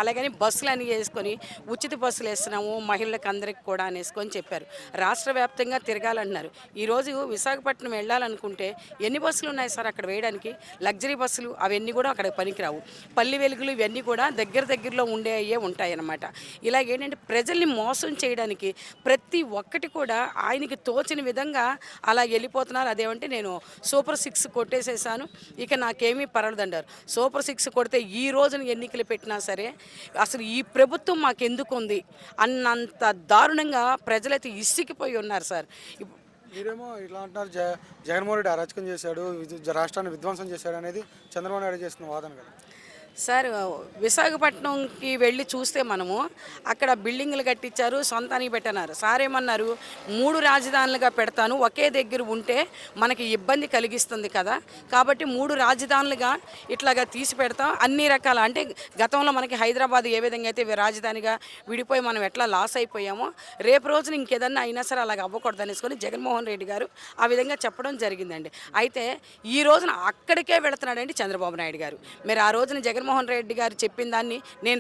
అలాగని బస్సులన్నీ యేసుకొని, ఉచిత బస్సులేస్తున్నాము మహిళలకు అందరికి కూడా అనేసుకొని చెప్పారు. రాష్ట్ర వ్యాప్తంగా తిరగాలంటున్నారు. ఈరోజు విశాఖపట్నం వెళ్ళాలనుకుంటే ఎన్ని బస్సులున్నాయి సార్ అక్కడ వేయడానికి? లగ్జరీ బస్సులు అవన్నీ గూడా అక్కడికి పనికిరావు. పల్లి వెలుగులు ఇవన్నీ కూడా దగ్గరలో ఉండేయే ఉంటాయన్నమాట. ఇలాగేంటంటే ప్రజల్ని మోసం చేయడానికి ప్రతి ఒక్కటి కూడా ఆయనకి తోచిన విధంగా అలా వెళ్ళిపోతున్నారు. అదేమంటే నేను సూపర్ 6 కొట్టేసేసాను. ఇక నాకేమీ పర్వాలేదంటారు. సూపర్ 6 కొడితే ఈ రోజున ఎన్నికలు పెట్టినా సరే అసలు ఈ ప్రభుత్వం మాకెందుకుంది అన్నంత దారుణంగా ప్రజలైతే ఇసికిపోయి ఉన్నారు సార్. మీరేమో ఇట్లా అంటున్నారు, జగన్మోహన్ రెడ్డి అరాచకం చేశాడు, రాష్ట్రాన్ని విధ్వంసం చేశాడు అనేది చంద్రబాబు నాయుడు చేస్తున్న వాదన కదా. సార్ విశాఖపట్నంకి వెళ్ళి చూస్తే మనము అక్కడ బిల్డింగులు కట్టించారు, సొంతానికి పెట్టన్నారు. సార్ ఏమన్నారు, 3 రాజధానులుగా పెడతాను, ఒకే దగ్గర ఉంటే మనకి ఇబ్బంది కలిగిస్తుంది కదా, కాబట్టి 3 రాజధానులుగా ఇట్లాగా తీసి పెడతాం. అన్ని రకాల అంటే గతంలో మనకి హైదరాబాద్ ఏ విధంగా అయితే రాజధానిగా విడిపోయి మనం ఎట్లా లాస్ అయిపోయామో, రేపు రోజున ఇంకేదన్నా అయినా సరే అలాగ అవ్వకూడదు అనేసుకొని జగన్మోహన్ రెడ్డి గారు ఆ విధంగా చెప్పడం జరిగిందండి. అయితే ఈ రోజున అక్కడికే వెళుతున్నాడండి చంద్రబాబు నాయుడు గారు. మీరు ఆ రోజున జగన్మోహన్ రెడ్డి గారు చెప్పిన దాన్ని నేను